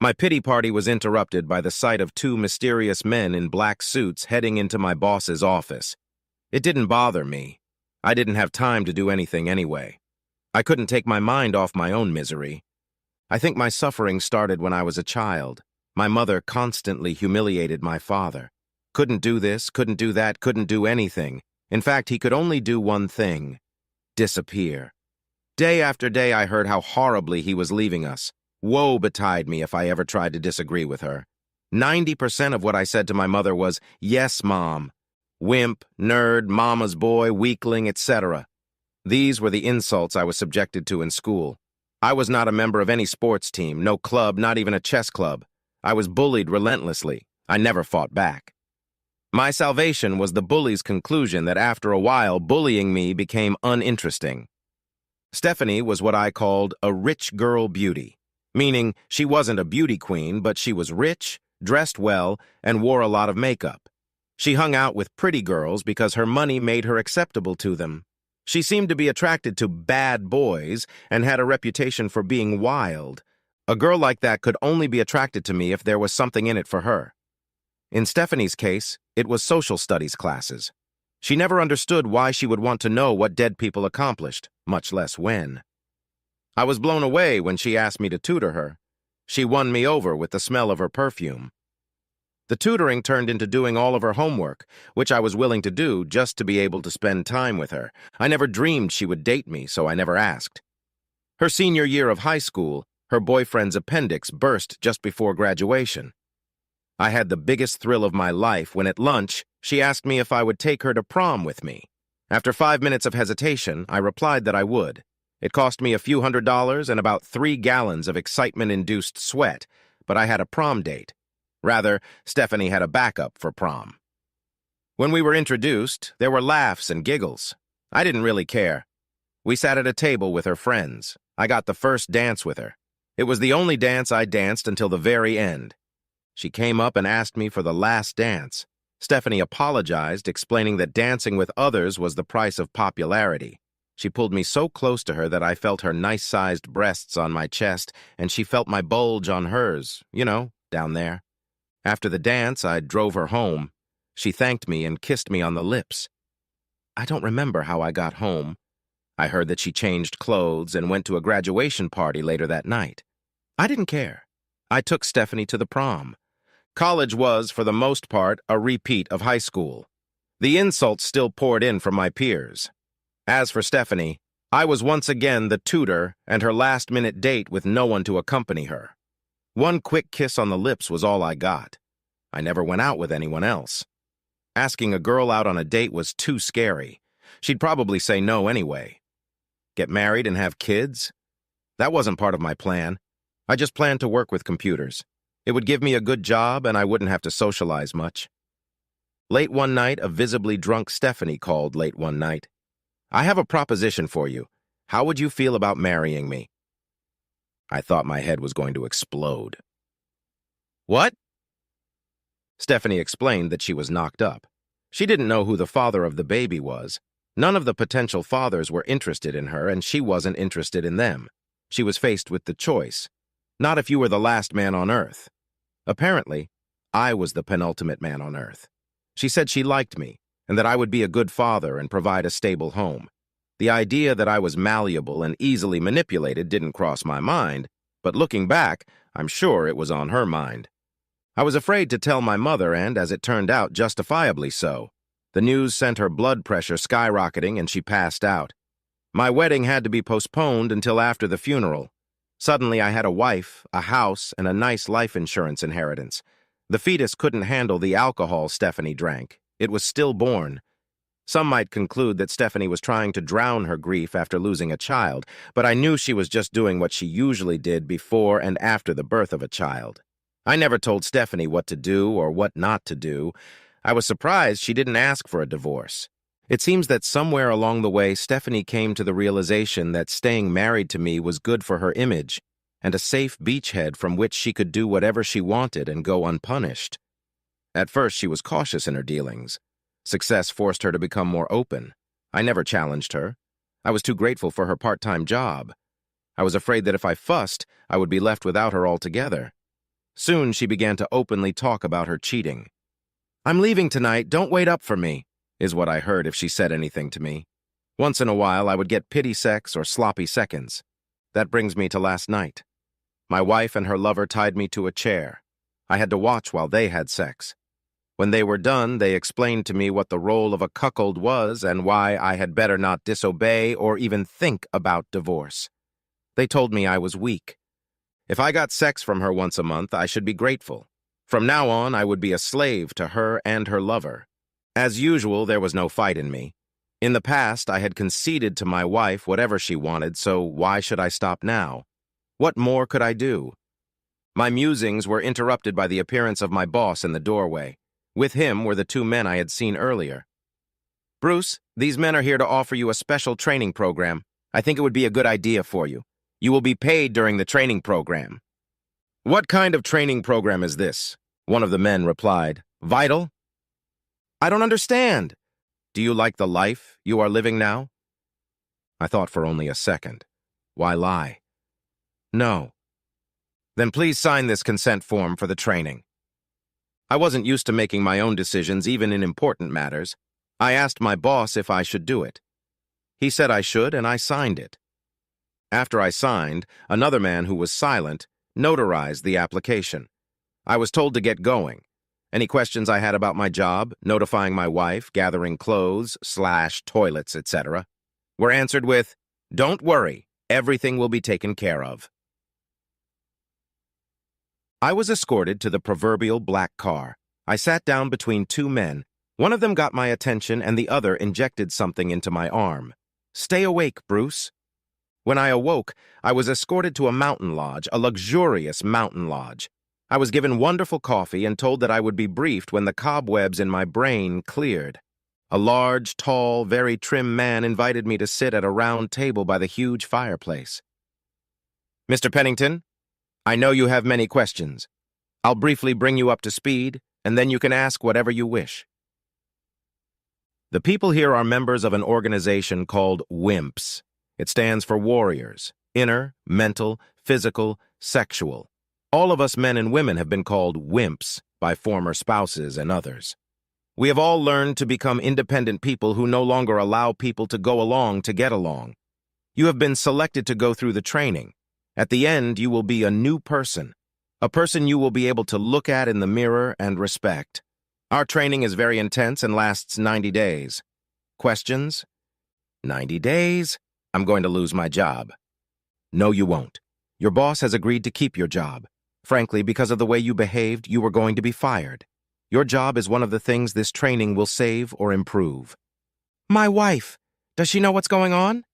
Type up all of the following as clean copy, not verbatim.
My pity party was interrupted by the sight of two mysterious men in black suits heading into my boss's office. It didn't bother me. I didn't have time to do anything anyway. I couldn't take my mind off my own misery. I think my suffering started when I was a child. My mother constantly humiliated my father. Couldn't do this, couldn't do that, couldn't do anything. In fact, he could only do one thing: disappear. Day after day, I heard how horribly he was leaving us. Woe betide me if I ever tried to disagree with her. 90% of what I said to my mother was, "Yes, Mom." Wimp, nerd, mama's boy, weakling, etc. These were the insults I was subjected to in school. I was not a member of any sports team, no club, not even a chess club. I was bullied relentlessly. I never fought back. My salvation was the bully's conclusion that after a while, bullying me became uninteresting. Stephanie was what I called a rich girl beauty, meaning she wasn't a beauty queen, but she was rich, dressed well, and wore a lot of makeup. She hung out with pretty girls because her money made her acceptable to them. She seemed to be attracted to bad boys and had a reputation for being wild. A girl like that could only be attracted to me if there was something in it for her. In Stephanie's case, it was social studies classes. She never understood why she would want to know what dead people accomplished, much less when. I was blown away when she asked me to tutor her. She won me over with the smell of her perfume. The tutoring turned into doing all of her homework, which I was willing to do just to be able to spend time with her. I never dreamed she would date me, so I never asked. Her senior year of high school, her boyfriend's appendix burst just before graduation. I had the biggest thrill of my life when at lunch, she asked me if I would take her to prom with me. After 5 minutes of hesitation, I replied that I would. It cost me a few $100s and about 3 gallons of excitement-induced sweat, but I had a prom date. Rather, Stephanie had a backup for prom. When we were introduced, there were laughs and giggles. I didn't really care. We sat at a table with her friends. I got the first dance with her. It was the only dance I danced until the very end. She came up and asked me for the last dance. Stephanie apologized, explaining that dancing with others was the price of popularity. She pulled me so close to her that I felt her nice-sized breasts on my chest, and she felt my bulge on hers, down there. After the dance, I drove her home. She thanked me and kissed me on the lips. I don't remember how I got home. I heard that she changed clothes and went to a graduation party later that night. I didn't care. I took Stephanie to the prom. College was, for the most part, a repeat of high school. The insults still poured in from my peers. As for Stephanie, I was once again the tutor and her last-minute date with no one to accompany her. One quick kiss on the lips was all I got. I never went out with anyone else. Asking a girl out on a date was too scary. She'd probably say no anyway. Get married and have kids? That wasn't part of my plan. I just planned to work with computers. It would give me a good job and I wouldn't have to socialize much. Late one night, a visibly drunk Stephanie called late one night. "I have a proposition for you. How would you feel about marrying me?" I thought my head was going to explode. "What?" Stephanie explained that she was knocked up. She didn't know who the father of the baby was. None of the potential fathers were interested in her, and she wasn't interested in them. She was faced with the choice. Not if you were the last man on Earth. Apparently, I was the penultimate man on Earth. She said she liked me, and that I would be a good father and provide a stable home. The idea that I was malleable and easily manipulated didn't cross my mind, but looking back, I'm sure it was on her mind. I was afraid to tell my mother, and, as it turned out, justifiably so. The news sent her blood pressure skyrocketing and she passed out. My wedding had to be postponed until after the funeral. Suddenly I had a wife, a house, and a nice life insurance inheritance. The fetus couldn't handle the alcohol Stephanie drank. It was stillborn. Some might conclude that Stephanie was trying to drown her grief after losing a child, but I knew she was just doing what she usually did before and after the birth of a child. I never told Stephanie what to do or what not to do. I was surprised she didn't ask for a divorce. It seems that somewhere along the way, Stephanie came to the realization that staying married to me was good for her image and a safe beachhead from which she could do whatever she wanted and go unpunished. At first, she was cautious in her dealings. Success forced her to become more open. I never challenged her. I was too grateful for her part-time job. I was afraid that if I fussed, I would be left without her altogether. Soon she began to openly talk about her cheating. "I'm leaving tonight, don't wait up for me," is what I heard if she said anything to me. Once in a while, I would get pity sex or sloppy seconds. That brings me to last night. My wife and her lover tied me to a chair. I had to watch while they had sex. When they were done, they explained to me what the role of a cuckold was and why I had better not disobey or even think about divorce. They told me I was weak. If I got sex from her once a month, I should be grateful. From now on, I would be a slave to her and her lover. As usual, there was no fight in me. In the past, I had conceded to my wife whatever she wanted, so why should I stop now? What more could I do? My musings were interrupted by the appearance of my boss in the doorway. With him were the two men I had seen earlier. "Bruce, these men are here to offer you a special training program. I think it would be a good idea for you. You will be paid during the training program." "What kind of training program is this?" One of the men replied. "Vital?" "I don't understand." "Do you like the life you are living now?" I thought for only a second. Why lie? "No." "Then please sign this consent form for the training." I wasn't used to making my own decisions, even in important matters. I asked my boss if I should do it. He said I should, and I signed it. After I signed, another man who was silent notarized the application. I was told to get going. Any questions I had about my job, notifying my wife, gathering clothes, toilets, etc., were answered with, "Don't worry, everything will be taken care of." I was escorted to the proverbial black car. I sat down between two men. One of them got my attention and the other injected something into my arm. "Stay awake, Bruce." When I awoke, I was escorted to a mountain lodge, a luxurious mountain lodge. I was given wonderful coffee and told that I would be briefed when the cobwebs in my brain cleared. A large, tall, very trim man invited me to sit at a round table by the huge fireplace. "Mr. Pennington, I know you have many questions. I'll briefly bring you up to speed, and then you can ask whatever you wish." The people here are members of an organization called WIMPs. It stands for Warriors, Inner, Mental, Physical, Sexual. All of us men and women have been called wimps by former spouses and others. We have all learned to become independent people who no longer allow people to go along to get along. You have been selected to go through the training. At the end, you will be a new person, a person you will be able to look at in the mirror and respect. Our training is very intense and lasts 90 days. Questions? 90 days? I'm going to lose my job. No, you won't. Your boss has agreed to keep your job. Frankly, because of the way you behaved, you were going to be fired. Your job is one of the things this training will save or improve. My wife, does she know what's going on?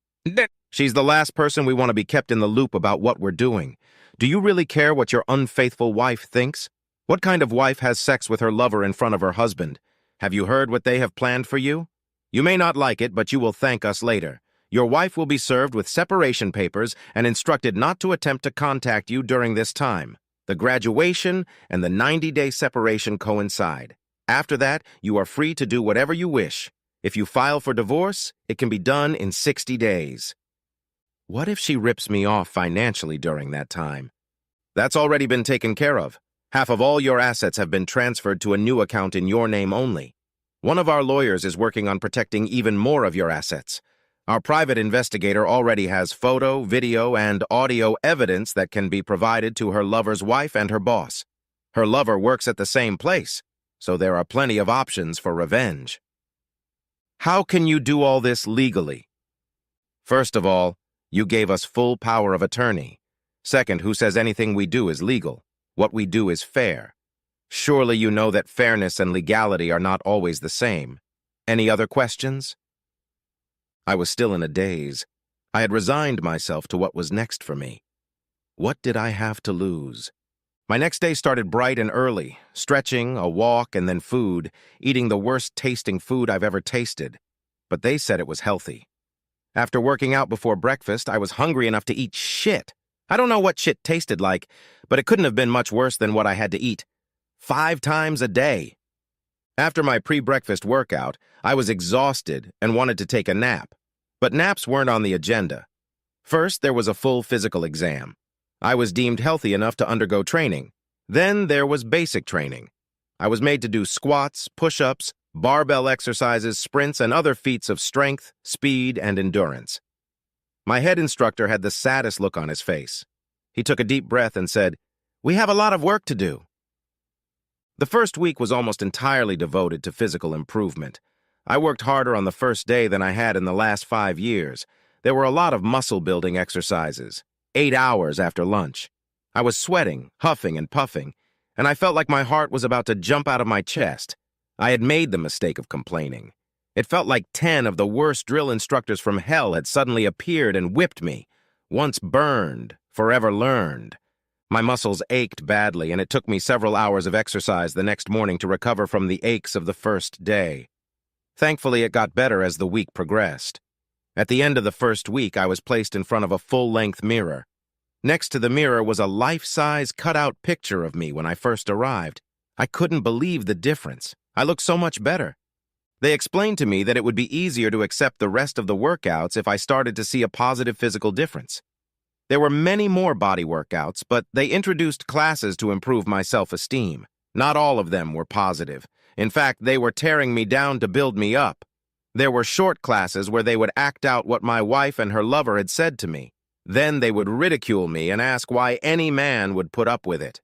She's the last person we want to be kept in the loop about what we're doing. Do you really care what your unfaithful wife thinks? What kind of wife has sex with her lover in front of her husband? Have you heard what they have planned for you? You may not like it, but you will thank us later. Your wife will be served with separation papers and instructed not to attempt to contact you during this time. The graduation and the 90-day separation coincide. After that, you are free to do whatever you wish. If you file for divorce, it can be done in 60 days. What if she rips me off financially during that time? That's already been taken care of. Half of all your assets have been transferred to a new account in your name only. One of our lawyers is working on protecting even more of your assets. Our private investigator already has photo, video, and audio evidence that can be provided to her lover's wife and her boss. Her lover works at the same place, so there are plenty of options for revenge. How can you do all this legally? First of all, you gave us full power of attorney. Second, who says anything we do is legal? What we do is fair. Surely you know that fairness and legality are not always the same. Any other questions? I was still in a daze. I had resigned myself to what was next for me. What did I have to lose? My next day started bright and early, stretching, a walk, and then food, eating the worst-tasting food I've ever tasted. But they said it was healthy. After working out before breakfast, I was hungry enough to eat shit. I don't know what shit tasted like, but it couldn't have been much worse than what I had to eat 5 times a day. After my pre-breakfast workout, I was exhausted and wanted to take a nap. But naps weren't on the agenda. First, there was a full physical exam. I was deemed healthy enough to undergo training. Then there was basic training. I was made to do squats, push-ups, barbell exercises, sprints, and other feats of strength, speed, and endurance. My head instructor had the saddest look on his face. He took a deep breath and said, "We have a lot of work to do." The first week was almost entirely devoted to physical improvement. I worked harder on the first day than I had in the last 5 years. There were a lot of muscle-building exercises, 8 hours after lunch. I was sweating, huffing, and puffing, and I felt like my heart was about to jump out of my chest. I had made the mistake of complaining. It felt like 10 of the worst drill instructors from hell had suddenly appeared and whipped me. Once burned, forever learned. My muscles ached badly, and it took me several hours of exercise the next morning to recover from the aches of the first day. Thankfully, it got better as the week progressed. At the end of the first week, I was placed in front of a full-length mirror. Next to the mirror was a life-size cutout picture of me when I first arrived. I couldn't believe the difference. I looked so much better. They explained to me that it would be easier to accept the rest of the workouts if I started to see a positive physical difference. There were many more body workouts, but they introduced classes to improve my self-esteem. Not all of them were positive. In fact, they were tearing me down to build me up. There were short classes where they would act out what my wife and her lover had said to me. Then they would ridicule me and ask why any man would put up with it.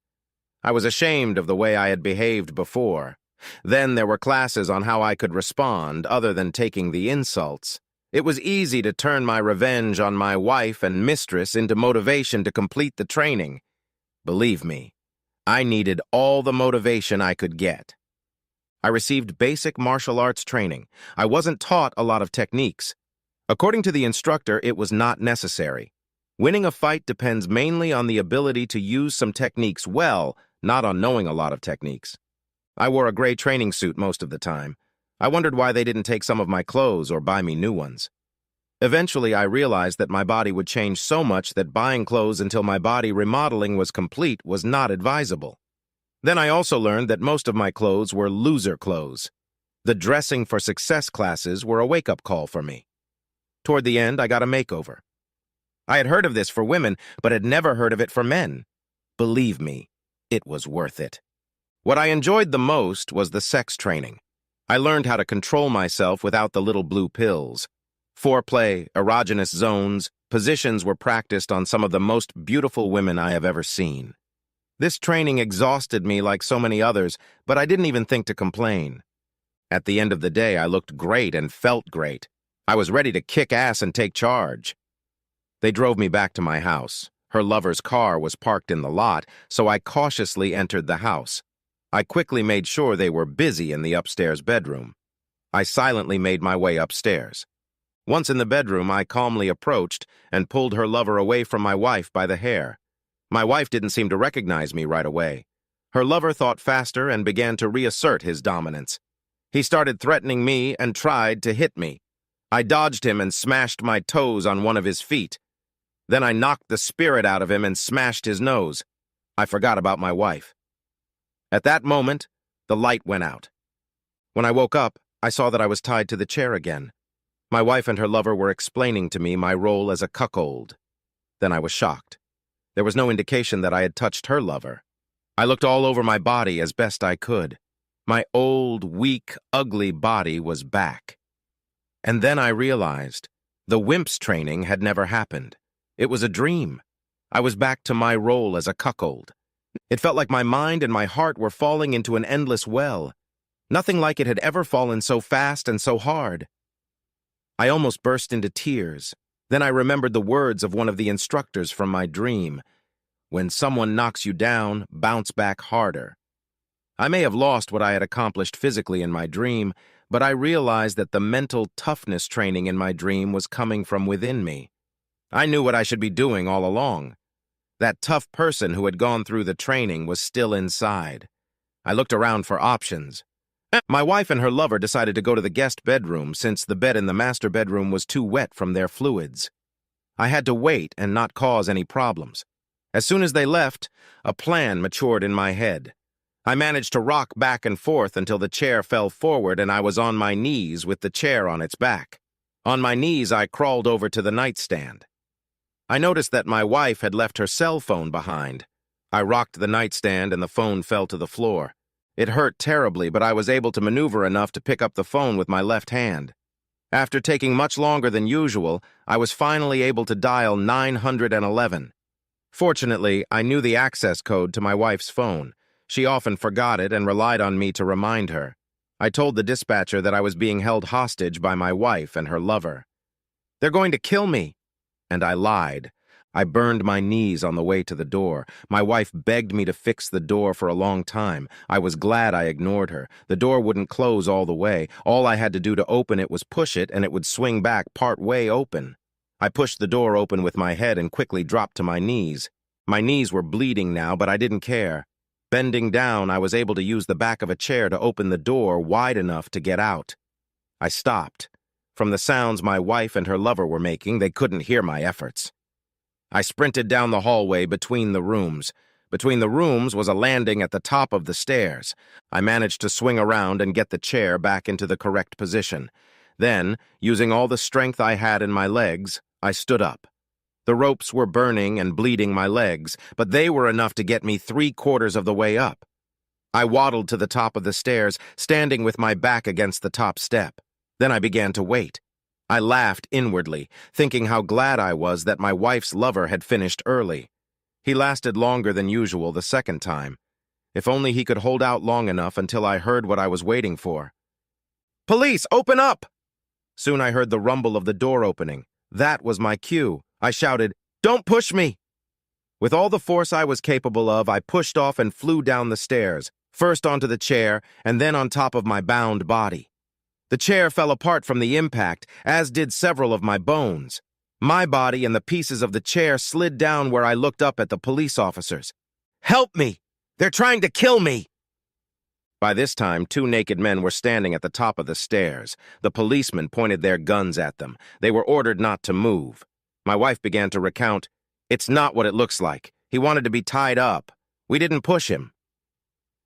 I was ashamed of the way I had behaved before. Then there were classes on how I could respond other than taking the insults. It was easy to turn my revenge on my wife and mistress into motivation to complete the training. Believe me, I needed all the motivation I could get. I received basic martial arts training. I wasn't taught a lot of techniques. According to the instructor, it was not necessary. Winning a fight depends mainly on the ability to use some techniques well, not on knowing a lot of techniques. I wore a gray training suit most of the time. I wondered why they didn't take some of my clothes or buy me new ones. Eventually, I realized that my body would change so much that buying clothes until my body remodeling was complete was not advisable. Then I also learned that most of my clothes were loser clothes. The dressing for success classes were a wake-up call for me. Toward the end, I got a makeover. I had heard of this for women, but had never heard of it for men. Believe me, it was worth it. What I enjoyed the most was the sex training. I learned how to control myself without the little blue pills. Foreplay, erogenous zones, positions were practiced on some of the most beautiful women I have ever seen. This training exhausted me like so many others, but I didn't even think to complain. At the end of the day, I looked great and felt great. I was ready to kick ass and take charge. They drove me back to my house. Her lover's car was parked in the lot, so I cautiously entered the house. I quickly made sure they were busy in the upstairs bedroom. I silently made my way upstairs. Once in the bedroom, I calmly approached and pulled her lover away from my wife by the hair. My wife didn't seem to recognize me right away. Her lover thought faster and began to reassert his dominance. He started threatening me and tried to hit me. I dodged him and smashed my toes on one of his feet. Then I knocked the spirit out of him and smashed his nose. I forgot about my wife. At that moment, the light went out. When I woke up, I saw that I was tied to the chair again. My wife and her lover were explaining to me my role as a cuckold. Then I was shocked. There was no indication that I had touched her lover. I looked all over my body as best I could. My old, weak, ugly body was back. And then I realized the wimp's training had never happened. It was a dream. I was back to my role as a cuckold. It felt like my mind and my heart were falling into an endless well. Nothing like it had ever fallen so fast and so hard. I almost burst into tears. Then I remembered the words of one of the instructors from my dream. When someone knocks you down, bounce back harder. I may have lost what I had accomplished physically in my dream, but I realized that the mental toughness training in my dream was coming from within me. I knew what I should be doing all along. That tough person who had gone through the training was still inside. I looked around for options. My wife and her lover decided to go to the guest bedroom since the bed in the master bedroom was too wet from their fluids. I had to wait and not cause any problems. As soon as they left, a plan matured in my head. I managed to rock back and forth until the chair fell forward and I was on my knees with the chair on its back. On my knees, I crawled over to the nightstand. I noticed that my wife had left her cell phone behind. I rocked the nightstand and the phone fell to the floor. It hurt terribly, but I was able to maneuver enough to pick up the phone with my left hand. After taking much longer than usual, I was finally able to dial 911. Fortunately, I knew the access code to my wife's phone. She often forgot it and relied on me to remind her. I told the dispatcher that I was being held hostage by my wife and her lover. "They're going to kill me." And I lied. I burned my knees on the way to the door. My wife begged me to fix the door for a long time. I was glad I ignored her. The door wouldn't close all the way. All I had to do to open it was push it, and it would swing back part way open. I pushed the door open with my head and quickly dropped to my knees. My knees were bleeding now, but I didn't care. Bending down, I was able to use the back of a chair to open the door wide enough to get out. I stopped. From the sounds my wife and her lover were making, they couldn't hear my efforts. I sprinted down the hallway between the rooms. Between the rooms was a landing at the top of the stairs. I managed to swing around and get the chair back into the correct position. Then, using all the strength I had in my legs, I stood up. The ropes were burning and bleeding my legs, but they were enough to get me 3/4 of the way up. I waddled to the top of the stairs, standing with my back against the top step. Then I began to wait. I laughed inwardly, thinking how glad I was that my wife's lover had finished early. He lasted longer than usual the second time. If only he could hold out long enough until I heard what I was waiting for. "Police, open up!" Soon I heard the rumble of the door opening. That was my cue. I shouted, "Don't push me!" With all the force I was capable of, I pushed off and flew down the stairs, first onto the chair and then on top of my bound body. The chair fell apart from the impact, as did several of my bones. My body and the pieces of the chair slid down where I looked up at the police officers. "Help me! They're trying to kill me!" By this time, 2 naked men were standing at the top of the stairs. The policemen pointed their guns at them. They were ordered not to move. My wife began to recount, "It's not what it looks like. He wanted to be tied up. We didn't push him."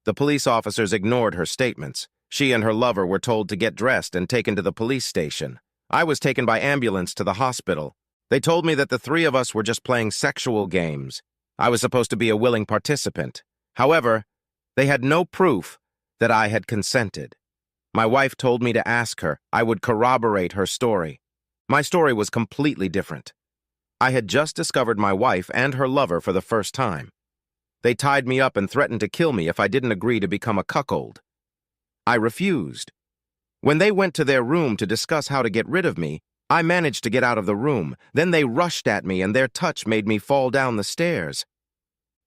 The police officers ignored her statements. She and her lover were told to get dressed and taken to the police station. I was taken by ambulance to the hospital. They told me that the 3 of us were just playing sexual games. I was supposed to be a willing participant. However, they had no proof that I had consented. My wife told me to ask her. I would corroborate her story. My story was completely different. I had just discovered my wife and her lover for the first time. They tied me up and threatened to kill me if I didn't agree to become a cuckold. I refused. When they went to their room to discuss how to get rid of me, I managed to get out of the room. Then they rushed at me and their touch made me fall down the stairs.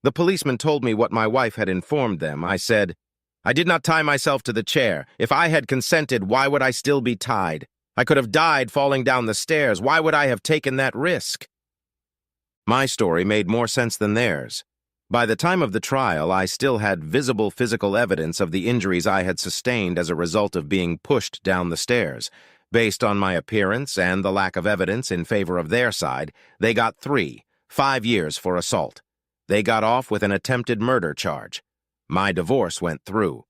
The policeman told me what my wife had informed them. I said, "I did not tie myself to the chair. If I had consented, why would I still be tied? I could have died falling down the stairs. Why would I have taken that risk?" My story made more sense than theirs. By the time of the trial, I still had visible physical evidence of the injuries I had sustained as a result of being pushed down the stairs. Based on my appearance and the lack of evidence in favor of their side, they got 5 years for assault. They got off with an attempted murder charge. My divorce went through.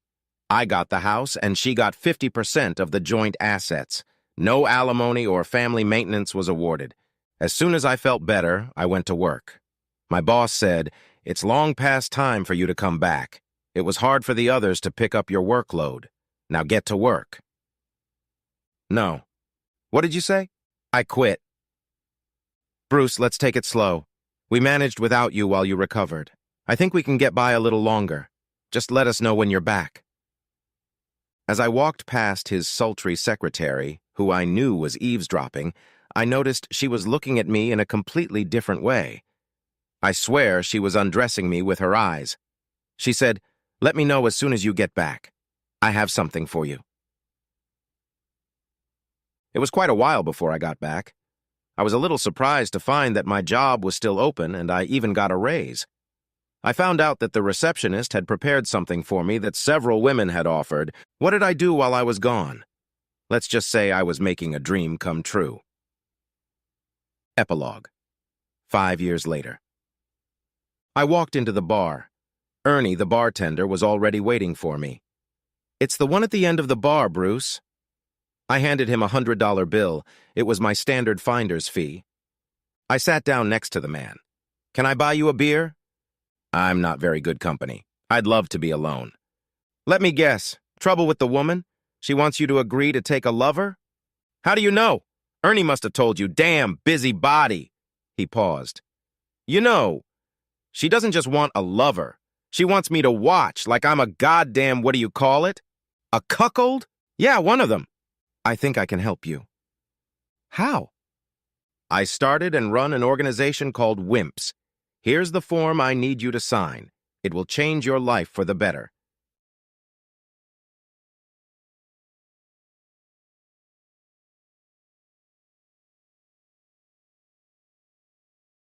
I got the house and she got 50% of the joint assets. No alimony or family maintenance was awarded. As soon as I felt better, I went to work. My boss said, "It's long past time for you to come back. It was hard for the others to pick up your workload. Now get to work." No. What did you say? I quit. "Bruce, let's take it slow. We managed without you while you recovered. I think we can get by a little longer. Just let us know when you're back." As I walked past his sultry secretary, who I knew was eavesdropping, I noticed she was looking at me in a completely different way. I swear she was undressing me with her eyes. She said, "Let me know as soon as you get back. I have something for you." It was quite a while before I got back. I was a little surprised to find that my job was still open and I even got a raise. I found out that the receptionist had prepared something for me that several women had offered. What did I do while I was gone? Let's just say I was making a dream come true. Epilogue. 5 years later. I walked into the bar. Ernie, the bartender, was already waiting for me. "It's the one at the end of the bar, Bruce." I handed him a $100 bill. It was my standard finder's fee. I sat down next to the man. "Can I buy you a beer?" I'm not very good company. I'd love to be alone. Let me guess. Trouble with the woman? She wants you to agree to take a lover? How do you know? Ernie must have told you. Damn, busy body. He paused. You know, she doesn't just want a lover. She wants me to watch like I'm a goddamn, what do you call it? A cuckold? Yeah, one of them. I think I can help you. How? I started and run an organization called WIMPs. Here's the form I need you to sign. It will change your life for the better.